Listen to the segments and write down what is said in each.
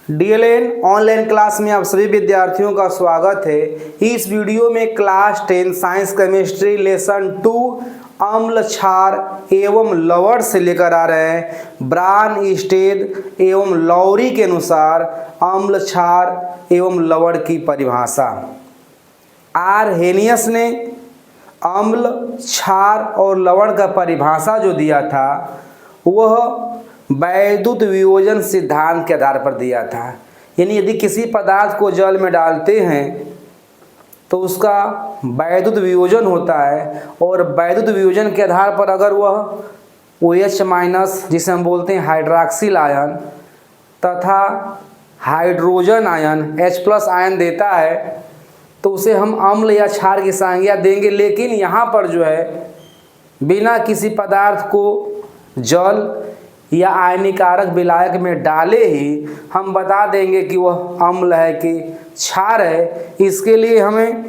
DLN online class में आप सभी विद्यार्थियों का स्वागत है। इस वीडियो में क्लास 10 साइंस केमिस्ट्री लेसन 2 अम्ल क्षार एवं लवण से लेकर आ रहे हैं। ब्रानस्टेड एवं लॉरी के अनुसार अम्ल क्षार एवं लवण की परिभाषा। आरहेनियस ने अम्ल क्षार और लवण का परिभाषा जो दिया था वह वैद्युत वियोजन सिद्धांत के आधार पर दिया था। यानी यदि किसी पदार्थ को जल में डालते हैं तो उसका वैद्युत वियोजन होता है और वैद्युत वियोजन के आधार पर अगर वह OH- जिसे हम बोलते हैं हाइड्रॉक्सिल आयन तथा हाइड्रोजन आयन H+ आयन देता है तो उसे हम अम्ल या क्षार की संज्ञा देंगे। लेकिन यहाँ पर जो है बिना किसी पदार्थ को जल या आयनीकारक विलायक में डाले ही हम बता देंगे कि वह अम्ल है कि क्षार है। इसके लिए हमें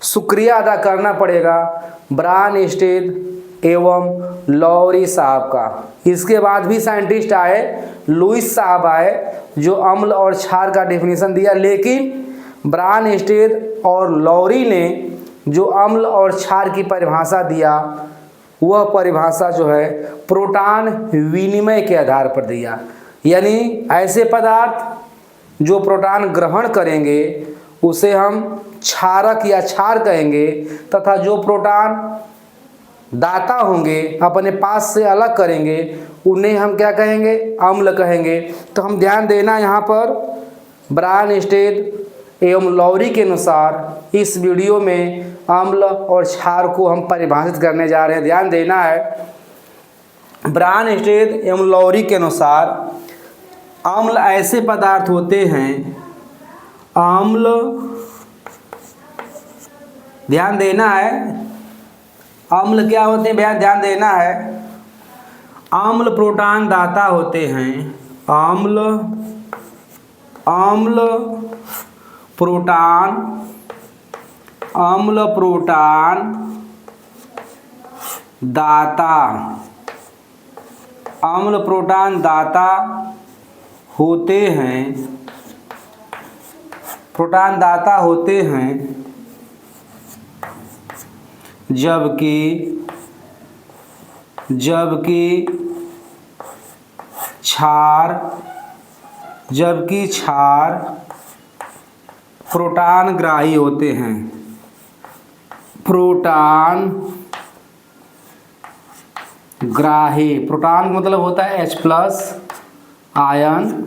शुक्रिया अदा करना पड़ेगा ब्रानस्टेड एवं लॉरी साहब का। इसके बाद भी साइंटिस्ट आए, लुईस साहब आए जो अम्ल और क्षार का डेफिनेशन दिया। लेकिन ब्रानस्टेड और लॉरी ने जो अम्ल और क्षार की परिभाषा दिया वह परिभाषा जो है प्रोटॉन विनिमय के आधार पर दिया। यानी ऐसे पदार्थ जो प्रोटॉन ग्रहण करेंगे उसे हम क्षारक या क्षार कहेंगे तथा जो प्रोटॉन दाता होंगे अपने पास से अलग करेंगे उन्हें हम क्या कहेंगे, अम्ल कहेंगे। तो हम ध्यान देना यहाँ पर ब्रानस्टेड एवं लॉरी के अनुसार इस वीडियो में अम्ल और क्षार को हम परिभाषित करने जा रहे हैं। ध्यान देना है ब्रानस्टेड एवं लॉरी के अनुसार अम्ल ऐसे पदार्थ होते हैं, अम्ल ध्यान देना है, अम्ल क्या होते हैं भैया ध्यान देना है, अम्ल प्रोटॉन दाता होते हैं, अम्ल प्रोटॉन दाता, अम्ल प्रोटॉन दाता होते हैं, प्रोटॉन दाता होते हैं जबकि क्षार प्रोटॉन ग्राही होते हैं। प्रोटॉन ग्राही, प्रोटॉन का मतलब होता है H+ आयन।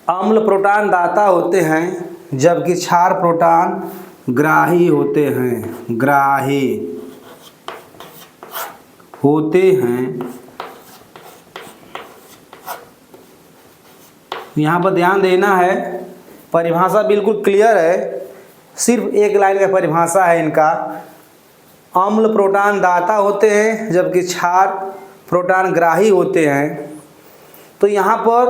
अम्ल प्रोटॉन दाता होते हैं जबकि क्षार प्रोटॉन ग्राही होते हैं, ग्राही होते हैं। यहाँ पर ध्यान देना है परिभाषा बिल्कुल क्लियर है, सिर्फ एक लाइन का परिभाषा है इनका। अम्ल प्रोटॉन दाता होते हैं जबकि क्षार प्रोटॉन ग्राही होते हैं। तो यहाँ पर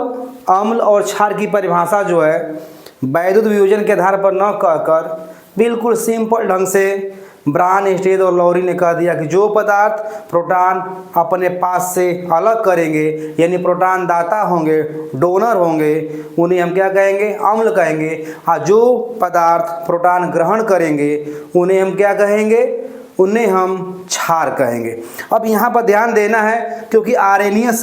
अम्ल और क्षार की परिभाषा जो है वैद्युत वियोजन के आधार पर न कहकर बिल्कुल सिंपल ढंग से ब्रानस्टेड और लॉरी ने कह दिया कि जो पदार्थ प्रोटॉन अपने पास से अलग करेंगे यानी प्रोटॉन दाता होंगे, डोनर होंगे, उन्हें हम क्या कहेंगे, अम्ल कहेंगे। और जो पदार्थ प्रोटॉन ग्रहण करेंगे उन्हें हम क्या कहेंगे, उन्हें हम क्षार कहेंगे। अब यहाँ पर ध्यान देना है क्योंकि आरहेनियस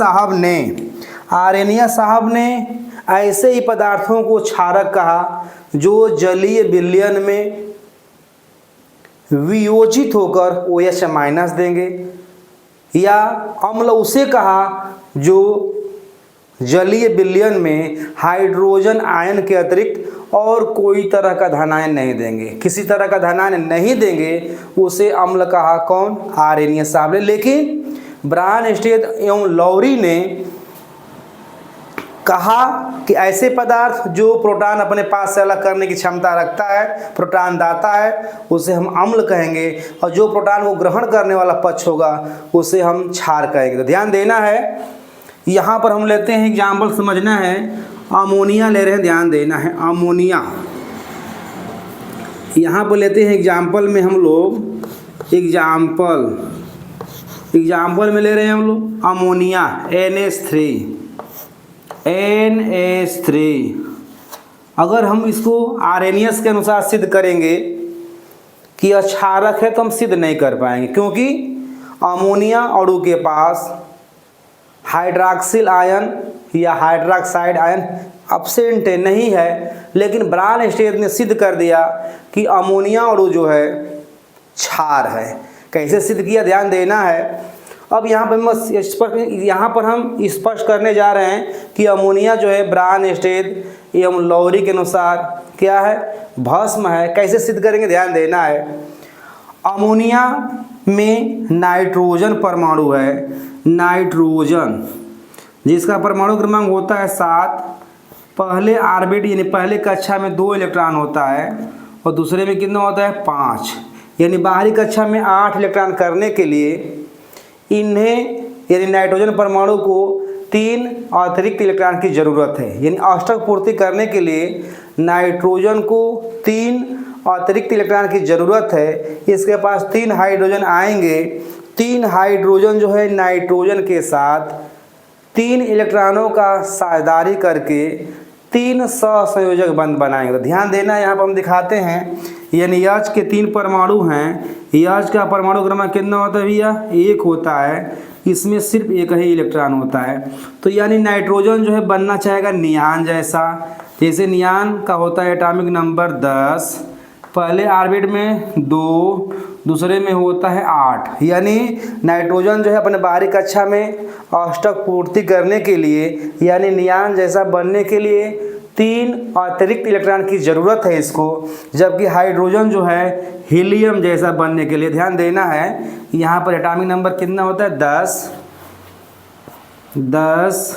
साहब ने ऐसे ही पदार्थों को क्षारक कहा जो जलीय विलयन में वियोजित होकर OH- देंगे, या अम्ल उसे कहा जो जलीय विलयन में हाइड्रोजन आयन के अतिरिक्त और कोई तरह का धनायन नहीं देंगे, किसी तरह का धनायन नहीं देंगे, उसे अम्ल कहा कौन, आरहेनियस साहब ने। लेकिन ब्रानस्टेड एवं लॉरी ने कहा कि ऐसे पदार्थ जो प्रोटॉन अपने पास से अलग करने की क्षमता रखता है, प्रोटॉन दाता है, उसे हम अम्ल कहेंगे, और जो प्रोटॉन को ग्रहण करने वाला पक्ष होगा उसे हम क्षार कहेंगे। तो ध्यान देना है यहाँ पर हम लेते हैं एग्जाम्पल, समझना है। अमोनिया ले रहे हैं, ध्यान देना है, अमोनिया यहाँ पर लेते हैं एग्जाम्पल में हम लोग, एग्जाम्पल में ले रहे हैं हम लोग अमोनिया NH3, NH3। अगर हम इसको आर्हेनियस के अनुसार सिद्ध करेंगे कि क्षारक है तो हम सिद्ध नहीं कर पाएंगे, क्योंकि अमोनिया अणु के पास हाइड्रॉक्सिल आयन या हाइड्रॉक्साइड आयन अब्सेंट है, नहीं है। लेकिन ब्रानस्टेड ने सिद्ध कर दिया कि अमोनिया अणु जो है क्षार है। कैसे सिद्ध किया, ध्यान देना है। अब यहाँ पर हम स्पष्ट करने जा रहे हैं कि अमोनिया जो है ब्रानस्टेड एवं लौरी के अनुसार क्या है, भस्म है। कैसे सिद्ध करेंगे, ध्यान देना है। अमोनिया में नाइट्रोजन परमाणु है, नाइट्रोजन जिसका परमाणु क्रमांक होता है 7। पहले ऑर्बिट यानी पहले कक्षा में 2 इलेक्ट्रॉन होता है और दूसरे में कितना होता है 5, यानी बाहरी कक्षा में 8 इलेक्ट्रॉन करने के लिए इन्हें यानी नाइट्रोजन परमाणु को 3 अतिरिक्त इलेक्ट्रॉन की ज़रूरत है। यानी अष्टक पूर्ति करने के लिए नाइट्रोजन को 3 अतिरिक्त इलेक्ट्रॉन की ज़रूरत है। इसके पास 3 हाइड्रोजन आएंगे। 3 हाइड्रोजन जो है नाइट्रोजन के साथ 3 इलेक्ट्रॉनों का साझेदारी करके 3 सहसंयोजक बंध बनाएंगे। तो ध्यान देना, यहाँ पर हम दिखाते हैं। यानी H के 3 परमाणु हैं। H का परमाणु क्रमांक कितना होता है भैया, 1 होता है। इसमें सिर्फ एक ही इलेक्ट्रॉन होता है। तो यानी नाइट्रोजन जो है बनना चाहेगा नियान जैसा। जैसे नियान का होता है एटॉमिक नंबर 10, पहले ऑर्बिट में 2, दूसरे में होता है 8। यानी नाइट्रोजन जो है अपने बाहरी कक्षा में अष्टक पूर्ति करने के लिए यानी नियान जैसा बनने के लिए 3 अतिरिक्त इलेक्ट्रॉन की ज़रूरत है इसको, जबकि हाइड्रोजन जो है हीलियम जैसा बनने के लिए, ध्यान देना है, यहाँ पर एटॉमिक नंबर कितना होता है 10।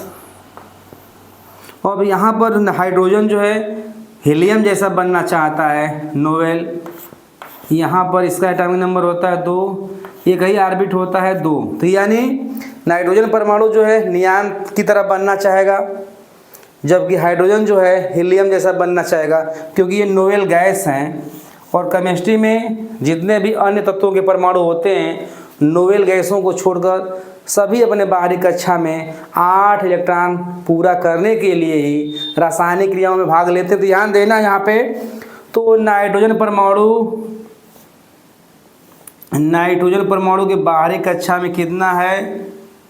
और यहाँ पर हाइड्रोजन जो है हीलियम जैसा बनना चाहता है, नोवेल। यहाँ पर इसका एटॉमिक नंबर होता है 2, एक ही ऑर्बिट होता है 2। तो यानी नाइट्रोजन परमाणु जो है नियान की तरह बनना चाहेगा, जबकि हाइड्रोजन जो है हीलियम जैसा बनना चाहेगा, क्योंकि ये नोवेल गैस हैं। और केमिस्ट्री में जितने भी अन्य तत्वों के परमाणु होते हैं, नोवेल गैसों को छोड़कर सभी अपने बाहरी कक्षा में 8 इलेक्ट्रॉन पूरा करने के लिए ही रासायनिक क्रियाओं में भाग लेते हैं। तो ध्यान देना यहाँ पे, तो नाइट्रोजन परमाणु के बाहरी कक्षा में कितना है,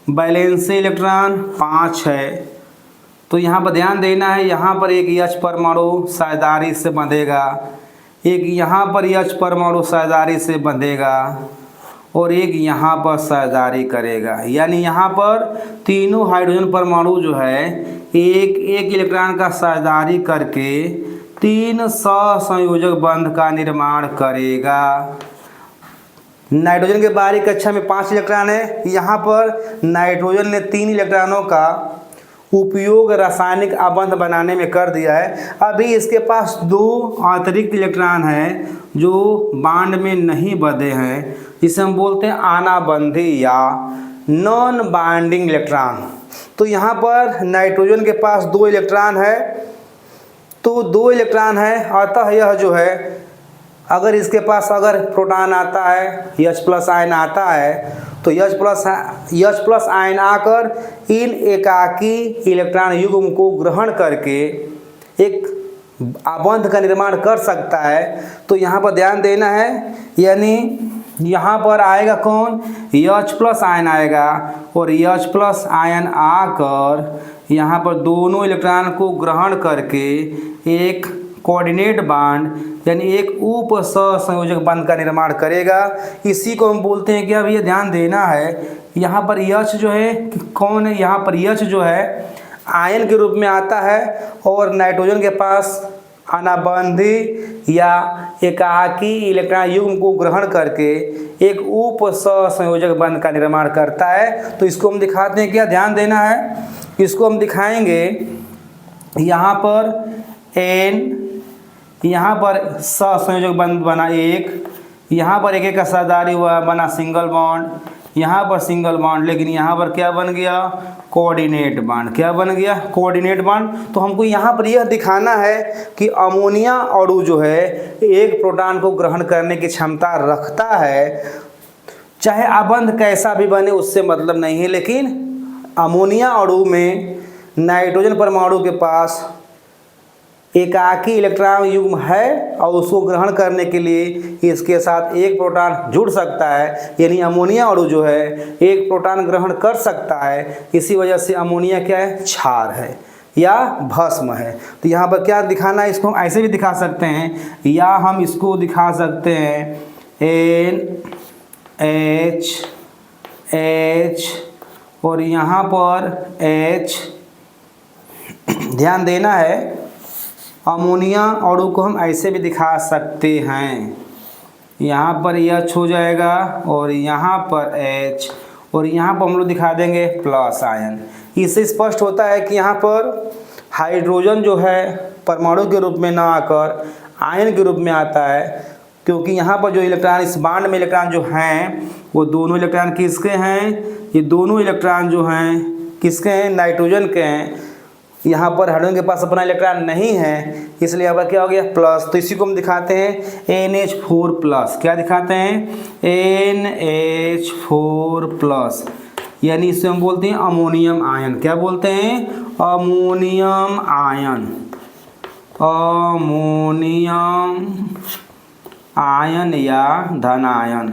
वैलेंसी इलेक्ट्रॉन 5 है। तो यहाँ पर ध्यान देना है, यहाँ पर एक H परमाणु साझेदारी से बंधेगा, एक यहाँ पर H परमाणु साझेदारी से बंधेगा और एक यहाँ पर साझेदारी करेगा। यानी यहाँ पर तीनों हाइड्रोजन परमाणु जो है एक इलेक्ट्रॉन का साझेदारी करके 3 सहसंयोजक बंध का निर्माण करेगा। नाइट्रोजन के बाहरी कक्षा में 5 इलेक्ट्रॉन है। यहाँ पर नाइट्रोजन ने 3 इलेक्ट्रॉनों का उपयोग रासायनिक आबंध बनाने में कर दिया है। अभी इसके पास 2 अतिरिक्त इलेक्ट्रॉन हैं जो बांड में नहीं बंधे हैं, जिसे हम बोलते हैं अनाबंधी या नॉन बाइंडिंग इलेक्ट्रॉन। तो यहाँ पर नाइट्रोजन के पास 2 इलेक्ट्रॉन है, तो 2 इलेक्ट्रॉन है, अतः यह जो है अगर इसके पास अगर प्रोटॉन आता है, H+ आयन आता है, तो H+ आयन आकर इन एकाकी इलेक्ट्रॉन युग्म को ग्रहण करके एक आबंध का निर्माण कर सकता है। तो यहाँ पर ध्यान देना है, यानी यहाँ पर आएगा कौन, H+ आयन आएगा और H+ आयन आकर यहाँ पर दोनों इलेक्ट्रॉन को ग्रहण करके एक कोऑर्डिनेट बांड यानी एक उप सहसंयोजक बंध का निर्माण करेगा। इसी को हम बोलते हैं कि अब ये ध्यान देना है, यहाँ पर H जो है कौन है, यहाँ पर H जो है आयन के रूप में आता है और नाइट्रोजन के पास अनाबंधी या एकाकी इलेक्ट्रॉन युग्म को ग्रहण करके एक उप सहसंयोजक बंध का निर्माण करता है। तो इसको हम दिखाते हैं, क्या ध्यान देना है, इसको हम दिखाएंगे। यहाँ पर N, यहाँ पर सहसंयोजक बंध बना 1, यहाँ पर एक का साझेदारी हुआ बना सिंगल बॉन्ड, यहाँ पर सिंगल बॉन्ड, लेकिन यहाँ पर क्या बन गया, कोऑर्डिनेट बॉन्ड। क्या बन गया, कोऑर्डिनेट बॉन्ड। तो हमको यहाँ पर यह दिखाना है कि अमोनिया अणु जो है एक प्रोटॉन को ग्रहण करने की क्षमता रखता है, चाहे आबंध कैसा भी बने उससे मतलब नहीं है, लेकिन अमोनिया अणु में नाइट्रोजन परमाणु के पास एकाकी इलेक्ट्रॉन युग्म है और उसको ग्रहण करने के लिए इसके साथ एक प्रोटॉन जुड़ सकता है, यानी अमोनिया अणु जो है एक प्रोटॉन ग्रहण कर सकता है। इसी वजह से अमोनिया क्या है, क्षार है या भस्म है। तो यहाँ पर क्या दिखाना है, इसको हम ऐसे भी दिखा सकते हैं या हम इसको दिखा सकते हैं NH और यहाँ पर H। ध्यान देना है, अमोनिया अणु को हम ऐसे भी दिखा सकते हैं, यहाँ पर H हो जाएगा और यहाँ पर H और यहाँ पर हम लोग दिखा देंगे प्लस आयन। इससे स्पष्ट होता है कि यहाँ पर हाइड्रोजन जो है परमाणु के रूप में ना आकर आयन के रूप में आता है, क्योंकि यहाँ पर जो इलेक्ट्रॉन इस बांड में इलेक्ट्रॉन जो हैं वो दोनों इलेक्ट्रॉन किसके हैं, ये दोनों इलेक्ट्रॉन जो हैं किसके हैं, नाइट्रोजन के हैं। यहाँ पर हाइड्रोजन के पास अपना इलेक्ट्रॉन नहीं है, इसलिए यहाँ पर क्या हो गया प्लस। तो इसी को हम दिखाते हैं NH4 प्लस। क्या दिखाते हैं, NH4 प्लस, यानी इसे हम बोलते हैं अमोनियम आयन। क्या बोलते हैं, अमोनियम आयन, अमोनियम आयन या धन आयन।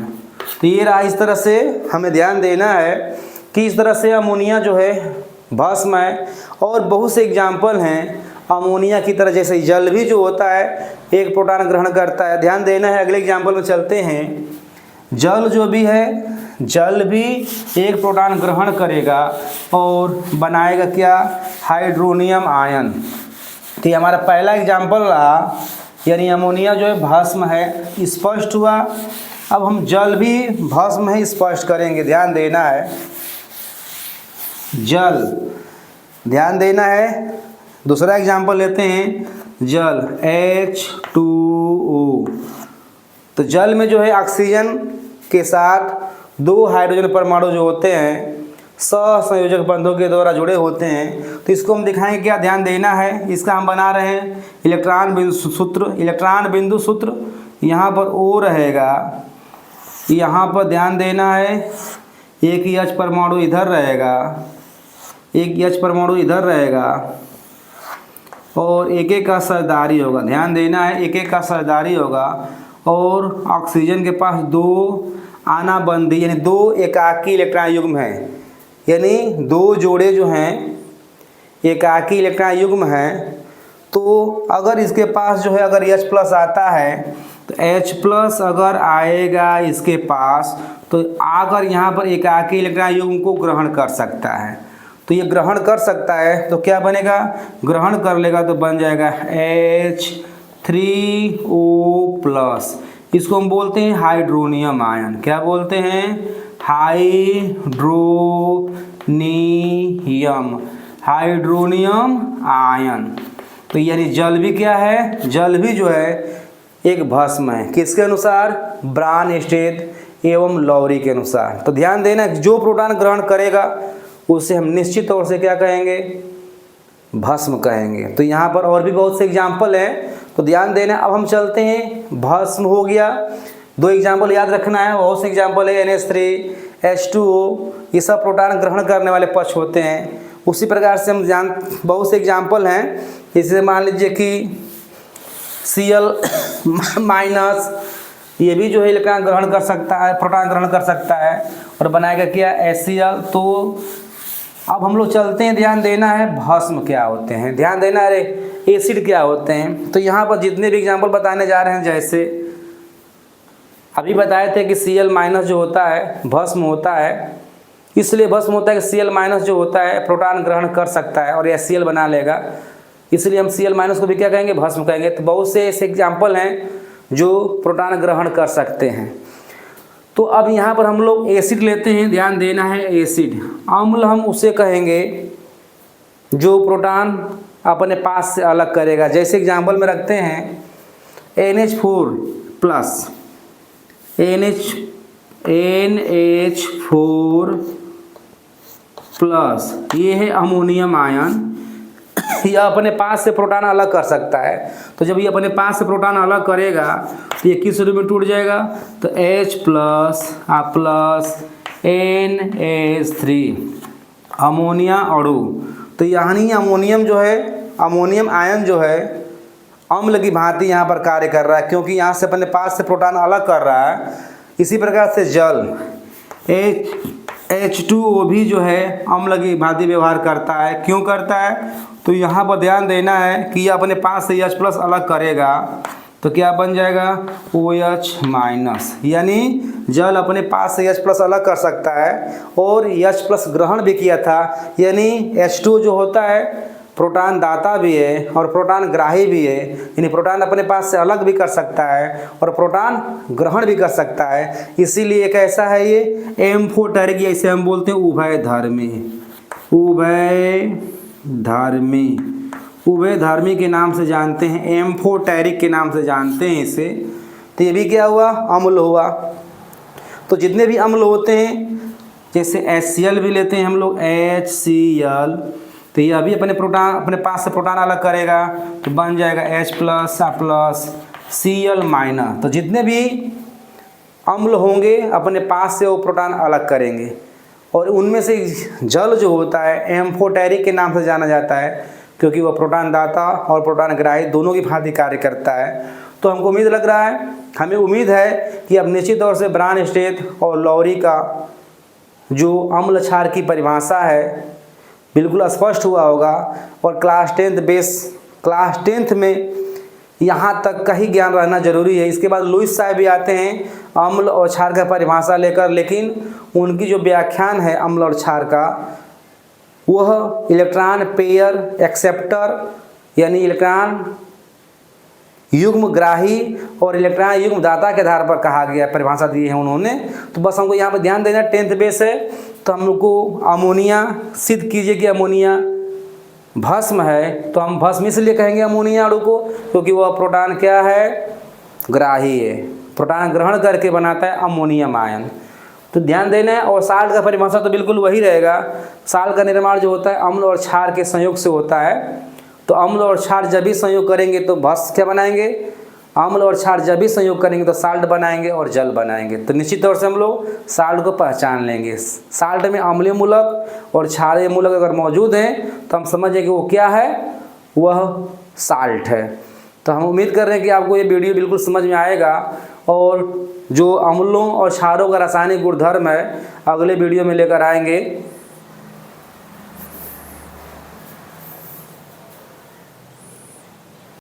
तो ये रहा, इस तरह से हमें ध्यान देना है कि इस तरह से अमोनिया जो है भस्म है। और बहुत से एग्जाम्पल हैं अमोनिया की तरह, जैसे जल भी जो होता है एक प्रोटॉन ग्रहण करता है। ध्यान देना है, अगले एग्जाम्पल में चलते हैं। जल जो भी है, जल भी एक प्रोटॉन ग्रहण करेगा और बनाएगा क्या, हाइड्रोनियम आयन। तो ये हमारा पहला एग्जाम्पल रहा, यानी अमोनिया जो है भस्म है, स्पष्ट हुआ। अब हम जल भी भस्म है स्पष्ट करेंगे। ध्यान देना है, जल, ध्यान देना है। दूसरा एग्जाम्पल लेते हैं, जल H2O। तो जल में जो है ऑक्सीजन के साथ दो हाइड्रोजन परमाणु जो होते हैं सहसंयोजक बंधों के द्वारा जुड़े होते हैं। तो इसको हम दिखाएंगे क्या, ध्यान देना है। इसका हम बना रहे हैं इलेक्ट्रॉन बिंदु सूत्र। इलेक्ट्रॉन बिंदु सूत्र यहाँ पर O रहेगा, यहाँ पर ध्यान देना है एक H परमाणु इधर रहेगा, एक H परमाणु इधर रहेगा और एक एक का सरदारी होगा। ध्यान देना है, एक एक का सरदारी होगा। और ऑक्सीजन के पास दो आनाबंदी यानी दो एकाकी इलेक्ट्रॉन युग्म हैं, यानी दो जोड़े जो हैं एकाकी इलेक्ट्रॉन युग्म हैं। तो अगर इसके पास जो है अगर H प्लस आता है तो H प्लस अगर आएगा इसके पास तो आकर यहाँ पर एकाकी इलेक्ट्रॉन युग्म को ग्रहण कर सकता है। तो ये ग्रहण कर सकता है तो क्या बनेगा, ग्रहण कर लेगा तो बन जाएगा H3O प्लस। इसको हम बोलते हैं हाइड्रोनियम आयन। क्या बोलते हैं, हाइड्रोनियम, हाइड्रोनियम आयन। तो यानी जल भी क्या है, जल भी जो है एक भस्म है। किसके अनुसार, ब्रानस्टेड एवं लॉरी के अनुसार। तो ध्यान देना, जो प्रोटॉन ग्रहण करेगा उसे हम निश्चित तौर से क्या कहेंगे, भस्म कहेंगे। तो यहाँ पर और भी बहुत से एग्जाम्पल हैं, तो ध्यान देना। अब हम चलते हैं, भस्म हो गया, दो एग्जाम्पल याद रखना है। बहुत से एग्जाम्पल है NH3, H2O, ये सब प्रोटॉन ग्रहण करने वाले पक्ष होते हैं। उसी प्रकार से हम बहुत से एग्जाम्पल हैं, जैसे मान लीजिए कि Cl माइनस, ये भी जो है इलेक्ट्रॉन ग्रहण कर सकता है, प्रोटॉन ग्रहण कर सकता है और बनाएगा क्या, HCl। तो अब हम लोग चलते हैं, ध्यान देना है भस्म क्या होते हैं, ध्यान देना है एसिड क्या होते हैं। तो यहाँ पर जितने भी एग्जाम्पल बताने जा रहे हैं, जैसे अभी बताए थे कि Cl माइनस जो होता है भस्म होता है, इसलिए भस्म होता है कि Cl माइनस जो होता है प्रोटॉन ग्रहण कर सकता है और HCl बना लेगा, इसलिए हम Cl माइनस को भी क्या कहेंगे, भस्म कहेंगे। तो बहुत से ऐसे एग्जाम्पल हैं जो प्रोटॉन ग्रहण कर सकते हैं। तो अब यहाँ पर हम लोग एसिड लेते हैं, ध्यान देना है एसिड। अम्ल हम उसे कहेंगे जो प्रोटॉन अपने पास से अलग करेगा। जैसे एग्जाम्पल में रखते हैं NH4 प्लस, NH4 प्लस, ये है अमोनियम आयन। यह अपने पास से प्रोटॉन अलग कर सकता है। तो जब ये अपने पास से प्रोटॉन अलग करेगा तो ये किस रूप में टूट जाएगा, तो H प्लस NH3 अमोनिया अणु। तो यानी अमोनियम जो है, अमोनियम आयन जो है अम्ल की भांति यहाँ पर कार्य कर रहा है, क्योंकि यहाँ से अपने पास से प्रोटॉन अलग कर रहा है। इसी प्रकार से जल H2O भी जो है अम्ल की भांति व्यवहार करता है। क्यों करता है? तो यहाँ पर ध्यान देना है कि यह अपने पास से H+ अलग करेगा तो क्या बन जाएगा OH-, यानी जल अपने पास से H+ अलग कर सकता है और H+ ग्रहण भी किया था। यानी H2 जो होता है प्रोटॉन दाता भी है और प्रोटॉन ग्राही भी है, यानी प्रोटॉन अपने पास से अलग भी कर सकता है और प्रोटॉन ग्रहण भी कर सकता है। इसीलिए एक ऐसा है ये एम्फोटेरिक, इसे हम बोलते हैं उभयधर्मी, उभयधर्मी, उभयधर्मी के नाम से जानते हैं, एम्फोटेरिक के नाम से जानते हैं इसे। तो ये भी क्या हुआ? अम्ल हुआ। तो जितने भी अम्ल होते हैं, जैसे HCl भी लेते हैं हम लोग, HCl, तो ये अभी अपने पास से प्रोटॉन अलग करेगा तो बन जाएगा H+, Cl-। तो जितने भी अम्ल होंगे अपने पास से वो प्रोटॉन अलग करेंगे और उनमें से जल जो होता है एम्फोटेरिक के नाम से जाना जाता है, क्योंकि वह प्रोटॉन दाता और प्रोटॉन ग्राही दोनों की भांति कार्य करता है। तो हमको उम्मीद लग रहा है, हमें उम्मीद है कि अब निश्चित तौर से ब्रानस्टेड और लॉरी का जो अम्ल क्षार की परिभाषा है बिल्कुल स्पष्ट हुआ होगा। और क्लास 10th में यहाँ तक का ही ज्ञान रहना जरूरी है। इसके बाद लुईस साहब भी आते हैं अम्ल और क्षार का परिभाषा लेकर, लेकिन उनकी जो व्याख्यान है अम्ल और क्षार का वह इलेक्ट्रॉन पेयर एक्सेप्टर, यानी इलेक्ट्रॉन युग्म ग्राही और इलेक्ट्रॉन युग्म दाता के आधार पर कहा गया, परिभाषा दी है उन्होंने। तो बस हमको यहाँ पर ध्यान देना, 10th बेस है तो हम लोग को अमोनिया सिद्ध कीजिए कि अमोनिया भस्म है। तो हम भस्म इसलिए कहेंगे अमोनिया अणु को क्योंकि वह प्रोटॉन क्या है? ग्राही है, प्रोटॉन ग्रहण करके बनाता है अमोनियम आयन। तो ध्यान देना है। और साल्ट का परिभाषा तो बिल्कुल वही रहेगा। साल्ट का निर्माण जो होता है अम्ल और क्षार के संयोग से होता है। तो अम्ल और क्षार जब भी संयोग करेंगे तो भस्म क्या बनाएंगे? अम्ल और क्षार जब भी संयोग करेंगे तो साल्ट बनाएंगे और जल बनाएंगे। तो निश्चित तौर से हम लोग साल्ट को पहचान लेंगे। साल्ट में अम्लीय मूलक और क्षारीय मूलक अगर मौजूद हैं तो हम समझें कि वो क्या है? वह साल्ट है। तो हम उम्मीद कर रहे हैं कि आपको ये वीडियो बिल्कुल समझ में आएगा और जो अम्लों और क्षारों का रासायनिक गुणधर्म है अगले वीडियो में लेकर आएंगे।